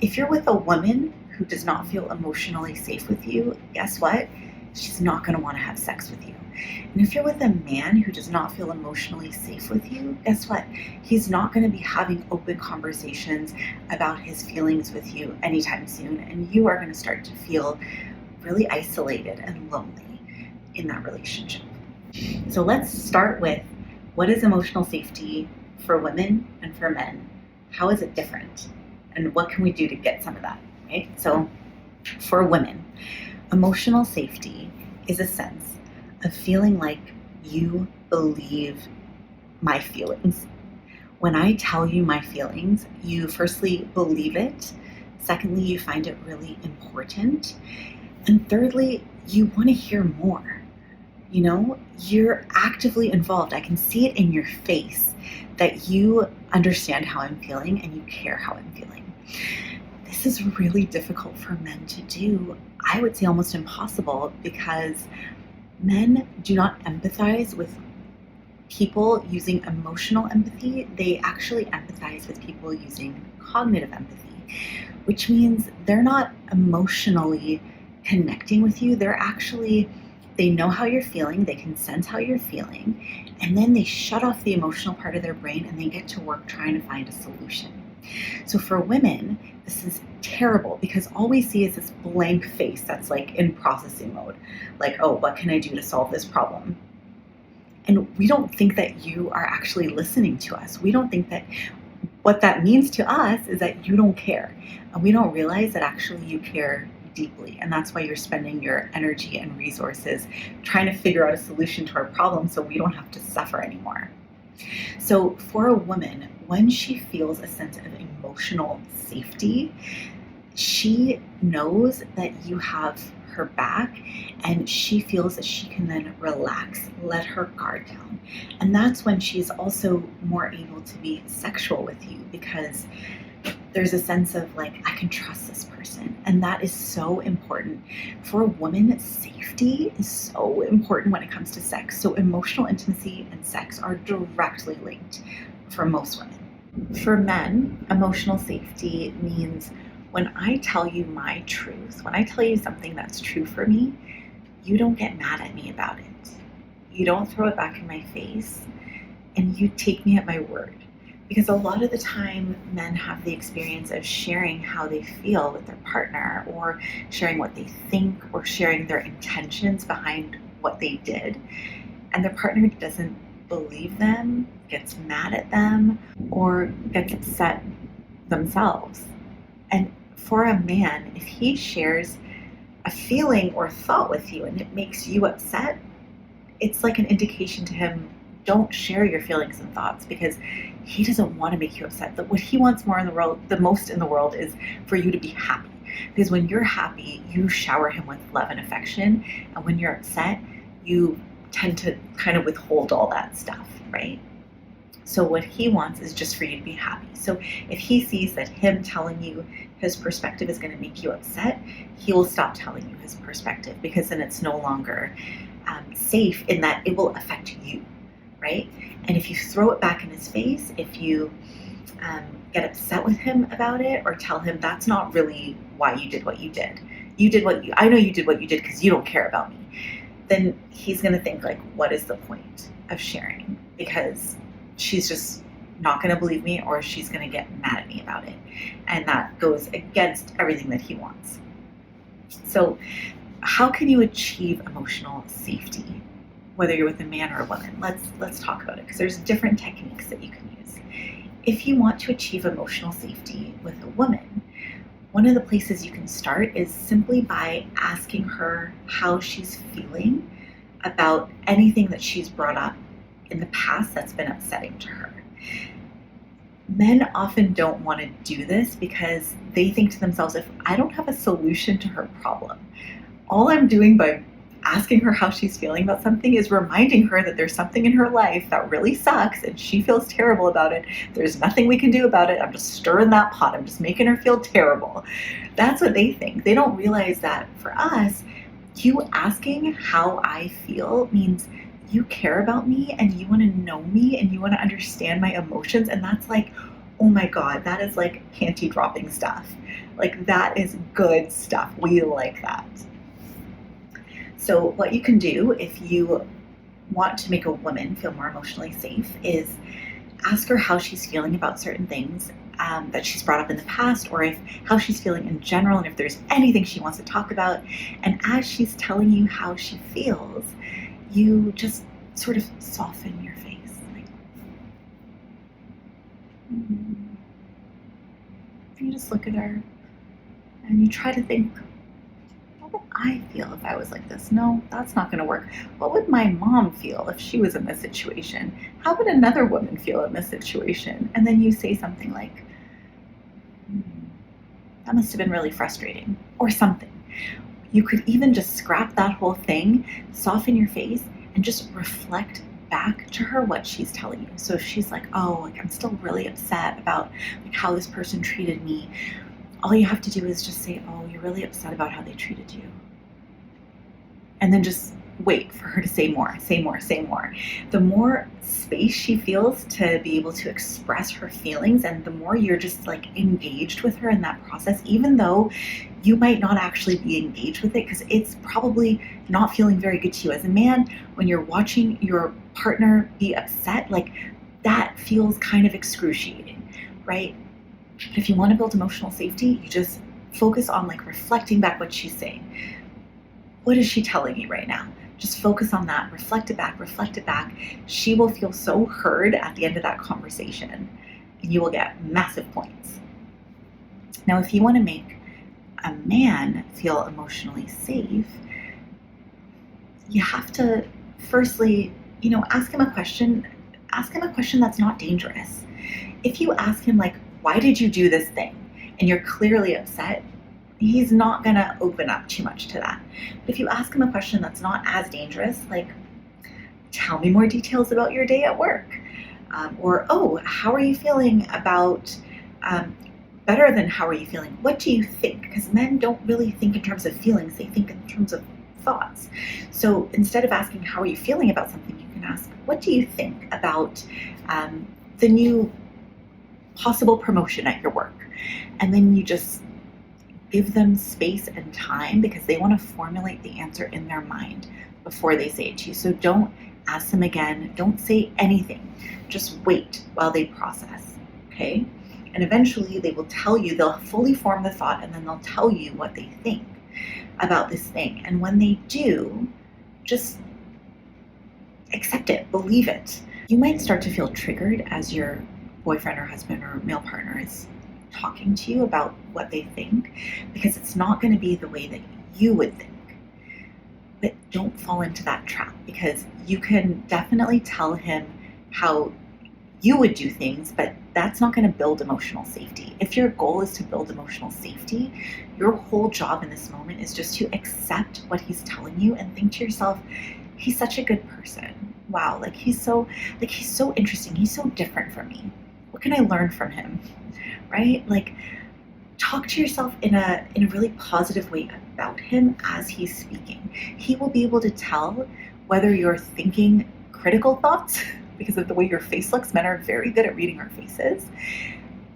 If you're with a woman who does not feel emotionally safe with you, guess what? She's not going to want to have sex with you. And if you're with a man who does not feel emotionally safe with you, guess what? He's not going to be having open conversations about his feelings with you anytime soon. And you are going to start to feel really isolated and lonely in that relationship. So let's start with, what is emotional safety for women and for men? How is it different? And what can we do to get some of that, right? So for women, emotional safety is a sense of feeling like you believe my feelings. When I tell you my feelings, you firstly believe it. Secondly, you find it really important. And thirdly, you want to hear more. You know, you're actively involved. I can see it in your face that you understand how I'm feeling and you care how I'm feeling. This is really difficult for men to do. I would say almost impossible, because men do not empathize with people using emotional empathy. They actually empathize with people using cognitive empathy, which means they're not emotionally connecting with you. They know how you're feeling, they can sense how you're feeling, and then they shut off the emotional part of their brain and they get to work trying to find a solution. So for women, this is terrible, because all we see is this blank face that's like in processing mode. Like, oh, what can I do to solve this problem? And we don't think that you are actually listening to us. We don't think that what that means to us is that you don't care. And we don't realize that actually you care deeply. And that's why you're spending your energy and resources trying to figure out a solution to our problem so we don't have to suffer anymore. So for a woman, when she feels a sense of emotional safety, she knows that you have her back, and she feels that she can then relax, let her guard down. And that's when she's also more able to be sexual with you, because there's a sense of like, I can trust this person. And that is so important. For a woman, safety is so important when it comes to sex. So emotional intimacy and sex are directly linked for most women. For men, emotional safety means when I tell you my truth, when I tell you something that's true for me, you don't get mad at me about it. You don't throw it back in my face, and you take me at my word. Because a lot of the time, men have the experience of sharing how they feel with their partner, or sharing what they think, or sharing their intentions behind what they did. And their partner doesn't believe them, gets mad at them, or gets upset themselves. And for a man, if he shares a feeling or thought with you and it makes you upset, it's like an indication to him, don't share your feelings and thoughts, because he doesn't want to make you upset. But what he wants more in the world, the most in the world, is for you to be happy. Because when you're happy, you shower him with love and affection. And when you're upset, you tend to kind of withhold all that stuff, right? So what he wants is just for you to be happy. So if he sees that him telling you his perspective is going to make you upset, he will stop telling you his perspective, because then it's no longer safe in that it will affect you, right? And if you throw it back in his face, if you get upset with him about it, or tell him that's not really why you did what you did. I know you did what you did because you don't care about me. Then he's going to think like, what is the point of sharing? Because she's just not going to believe me, or she's going to get mad at me about it. And that goes against everything that he wants. So how can you achieve emotional safety, whether you're with a man or a woman? Let's talk about it, because there's different techniques that you can use. If you want to achieve emotional safety with a woman, one of the places you can start is simply by asking her how she's feeling about anything that she's brought up in the past that's been upsetting to her. Men often don't want to do this because they think to themselves, if I don't have a solution to her problem, all I'm doing by asking her how she's feeling about something is reminding her that there's something in her life that really sucks and she feels terrible about it. There's nothing we can do about it. I'm just stirring that pot. I'm just making her feel terrible. That's what they think. They don't realize that for us, you asking how I feel means you care about me and you want to know me and you want to understand my emotions. And that's like oh my God, that is like panty dropping stuff. Like that is good stuff. We like that. So what you can do if you want to make a woman feel more emotionally safe is ask her how she's feeling about certain things that she's brought up in the past, or if how she's feeling in general, and if there's anything she wants to talk about. And as she's telling you how she feels, you just sort of soften your face. Like, you just look at her and you try to think, what would I feel if I was like this? No, that's not going to work. What would my mom feel if she was in this situation? How would another woman feel in this situation? And then you say something like, that must have been really frustrating, or something. You could even just scrap that whole thing, soften your face, and just reflect back to her what she's telling you. So if she's like, oh, like I'm still really upset about like how this person treated me, all you have to do is just say, oh, you're really upset about how they treated you. And then just wait for her to say more, say more, say more. The more space she feels to be able to express her feelings, and the more you're just like engaged with her in that process, even though you might not actually be engaged with it, because it's probably not feeling very good to you as a man, when you're watching your partner be upset, like that feels kind of excruciating, right? If you want to build emotional safety, you just focus on like reflecting back what she's saying. What is she telling you right now? Just focus on that, reflect it back, reflect it back. She will feel so heard at the end of that conversation, and you will get massive points. Now, if you want to make a man feel emotionally safe, you have to firstly, ask him a question that's not dangerous. If you ask him like, why did you do this thing? And you're clearly upset, he's not gonna open up too much to that. But if you ask him a question that's not as dangerous, like, tell me more details about your day at work. Or, oh, how are you feeling about, better than how are you feeling? What do you think? Because men don't really think in terms of feelings, they think in terms of thoughts. So instead of asking, how are you feeling about something, you can ask, what do you think about the new possible promotion at your work? And then you just give them space and time, because they want to formulate the answer in their mind before they say it to you. So don't ask them again. Don't say anything. Just wait while they process, okay? And eventually they will tell you, they'll fully form the thought, and then they'll tell you what they think about this thing. And when they do, just accept it, believe it. You might start to feel triggered as your boyfriend or husband or male partner is talking to you about what they think, because it's not going to be the way that you would think. But don't fall into that trap, because you can definitely tell him how you would do things, but that's not going to build emotional safety. If your goal is to build emotional safety, your whole job in this moment is just to accept what he's telling you and think to yourself, he's such a good person. Wow, he's so interesting. He's so different from me. What can I learn from him? Right? Talk to yourself in a really positive way about him as he's speaking. He will be able to tell whether you're thinking critical thoughts because of the way your face looks. Men are very good at reading our faces,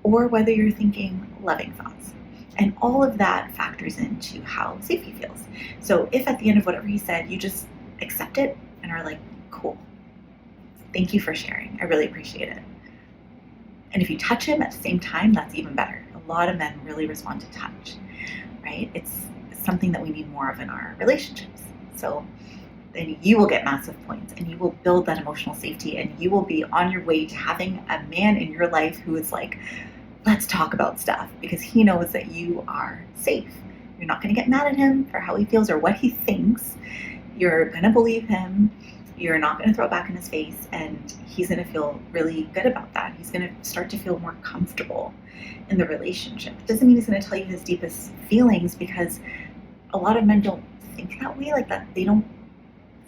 or whether you're thinking loving thoughts. And all of that factors into how safe he feels. So if at the end of whatever he said, you just accept it and are like, cool, thank you for sharing. I really appreciate it. And if you touch him at the same time, that's even better. A lot of men really respond to touch, right? It's something that we need more of in our relationships. So then you will get massive points, and you will build that emotional safety, and you will be on your way to having a man in your life who is like, let's talk about stuff, because he knows that you are safe. You're not going to get mad at him for how he feels or what he thinks. You're going to believe him. You're not going to throw it back in his face, and he's going to feel really good about that. He's going to start to feel more comfortable in the relationship. It doesn't mean he's going to tell you his deepest feelings, because a lot of men don't think that way, like that. They don't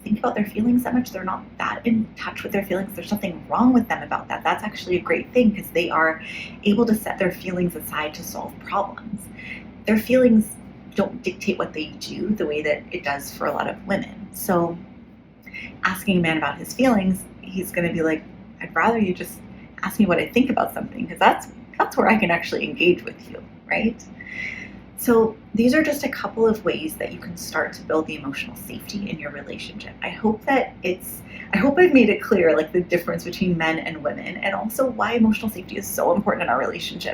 think about their feelings that much. They're not that in touch with their feelings. There's nothing wrong with them about that. That's actually a great thing, because they are able to set their feelings aside to solve problems. Their feelings don't dictate what they do the way that it does for a lot of women. So asking a man about his feelings, he's going to be like, I'd rather you just ask me what I think about something, because that's that's where I can actually engage with you, right? So these are just a couple of ways that you can start to build the emotional safety in your relationship. I hope I've made it clear, like, the difference between men and women, and also why emotional safety is so important in our relationships.